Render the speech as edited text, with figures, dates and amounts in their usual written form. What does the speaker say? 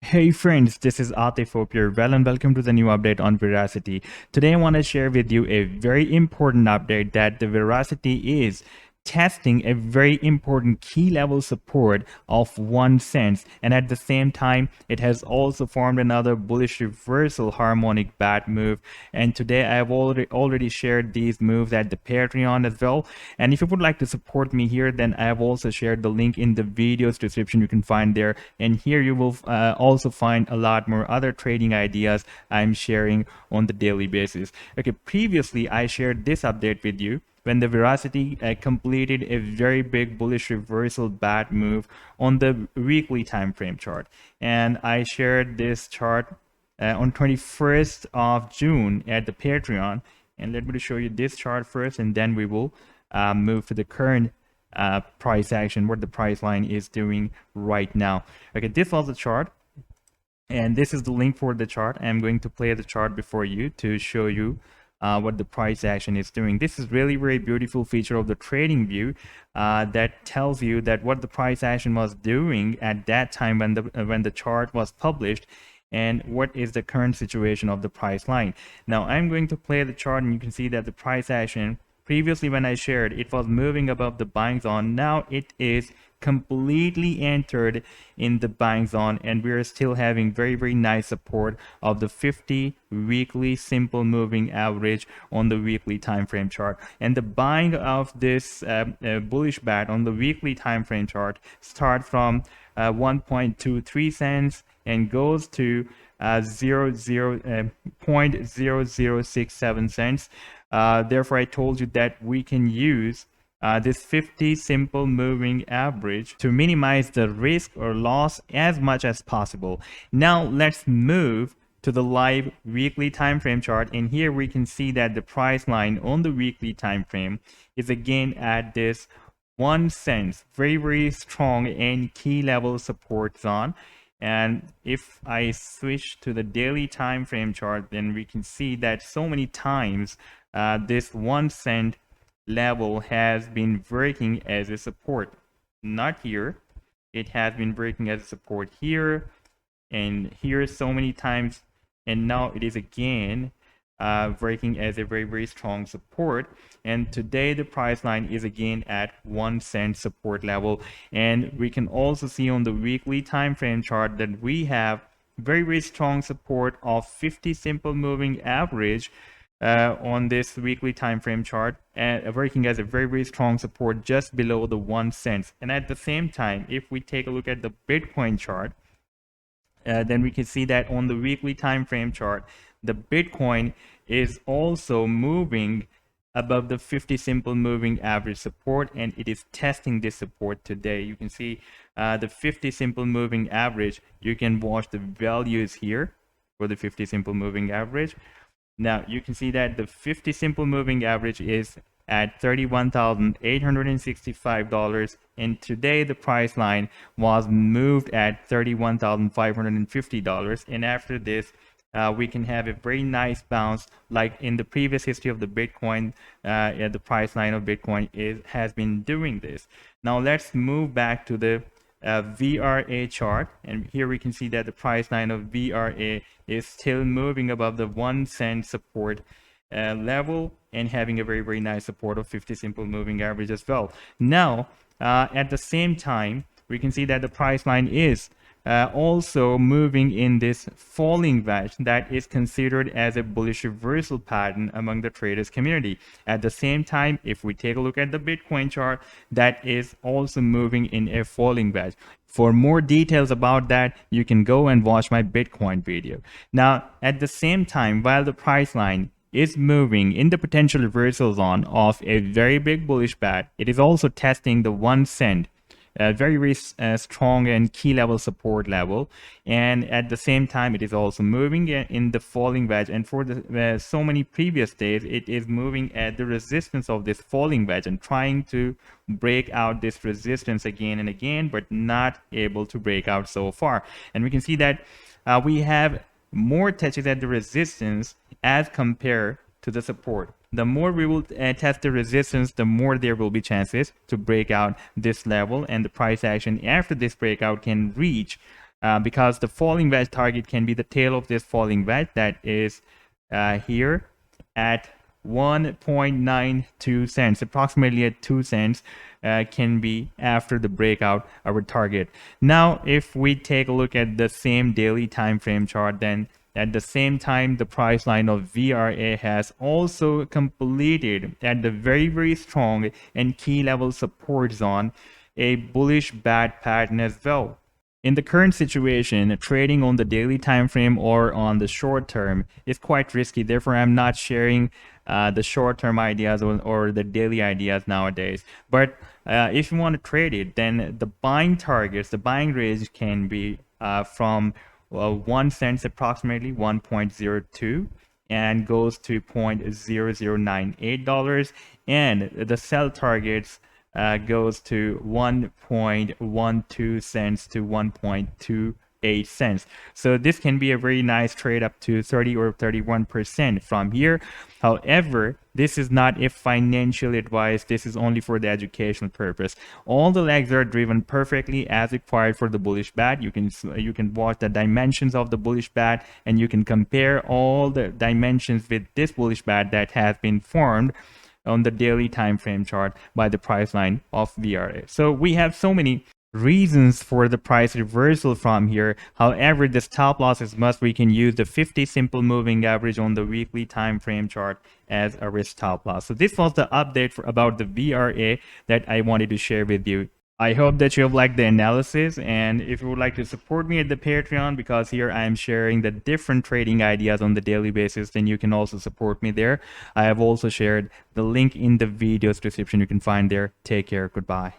Hey friends, this is Atif. Hope you're well and welcome to the new update on Verasity. Today I want to share with you a very important update that the Verasity is testing a very important key level support of 1 cent, and at the same time it has also formed another bullish reversal harmonic bat move. And today I have already shared these moves at the Patreon as well, and if you would like to support me here, then I have also shared the link in the video's description. You can find there, and here you will also find a lot more other trading ideas I'm sharing on the daily basis. Okay, previously I shared this update with you when the Verasity completed a very big bullish reversal bat move on the weekly time frame chart, and I shared this chart on 21st of June at the Patreon. And let me show you this chart first, and then we will move to the current price action, what the price line is doing right now. Okay, this was the chart, and this is the link for the chart. I'm going to play the chart before you to show you what the price action is doing. This is really very beautiful feature of the trading view that tells you that what the price action was doing at that time when the chart was published, and what is the current situation of the price line. Now I'm going to play the chart, and you can see that the price action previously, when I shared, it was moving above the buying zone. Now it is completely entered in the buying zone, and we are still having very nice support of the 50 weekly simple moving average on the weekly time frame chart. And the buying of this bullish bat on the weekly time frame chart starts from 1.23 cents and goes to 0.0067 cents. Therefore, I told you that we can use this 50 simple moving average to minimize the risk or loss as much as possible. Now let's move to the live weekly time frame chart, and here we can see that the price line on the weekly time frame is again at this 1 cent, very strong and key level support zone. And if I switch to the daily time frame chart, then we can see that so many times this 1 cent level has been working as a support. Not here, it has been working as a support here and here so many times, and now it is again working as a very strong support. And today the price line is again at 1 cent support level, and we can also see on the weekly time frame chart that we have very strong support of 50 simple moving average on this weekly time frame chart, and working as a very strong support just below the 1 cent. And at the same time, if we take a look at the Bitcoin chart, then we can see that on the weekly time frame chart, the Bitcoin is also moving above the 50 simple moving average support, and it is testing this support today. You can see the 50 simple moving average. You can watch the values here for the 50 simple moving average. Now you can see that the 50 simple moving average is at $31,865, and today the price line was moved at $31,550. And after this, we can have a very nice bounce like in the previous history of the Bitcoin. The price line of Bitcoin has been doing this. Now let's move back to the VRA chart, and here we can see that the price line of VRA is still moving above the 1 cent support level and having a very nice support of 50 simple moving average as well. Now at the same time, we can see that the price line is also moving in this falling wedge that is considered as a bullish reversal pattern among the traders community. At the same time, if we take a look at the Bitcoin chart, that is also moving in a falling wedge. For more details about that, you can go and watch my Bitcoin video. Now at the same time, while the price line is moving in the potential reversal zone of a very big bullish bat, it is also testing the 1 cent very strong and key level support level, and at the same time it is also moving in the falling wedge. And for the so many previous days, it is moving at the resistance of this falling wedge and trying to break out this resistance again and again, but not able to break out so far. And we can see that we have more touches at the resistance as compared to the support. The more we will test the resistance, the more there will be chances to break out this level, and the price action after this breakout can reach because the falling wedge target can be the tail of this falling wedge that is here at 1.92 cents, approximately at 2 cents, can be after the breakout our target. Now if we take a look at the same daily time frame chart, then at the same time the price line of VRA has also completed at the very strong and key level support zone a bullish bad pattern as well. In the current situation, trading on the daily time frame or on the short term is quite risky. Therefore, I'm not sharing the short-term ideas or the daily ideas nowadays. But if you want to trade it, then the buying targets, the buying range can be from 1 cent, approximately 1.02, and goes to $0.0098, and the sell targets goes to 1.12 cents to 1.28 cents. So this can be a very nice trade up to 30 or 31% from here. However, this is not a financial advice. This is only for the educational purpose. All the legs are driven perfectly as required for the bullish bat. You can watch the dimensions of the bullish bat, and you can compare all the dimensions with this bullish bat that has been formed on the daily time frame chart by the price line of VRA. So we have so many reasons for the price reversal from here. However, the stop loss is must. We can use the 50 simple moving average on the weekly time frame chart as a risk stop loss. So this was the update about the VRA that I wanted to share with you. I hope that you have liked the analysis, and if you would like to support me at the Patreon, because here I am sharing the different trading ideas on the daily basis, then you can also support me there. I have also shared the link in the video's description. You can find there. Take care. Goodbye.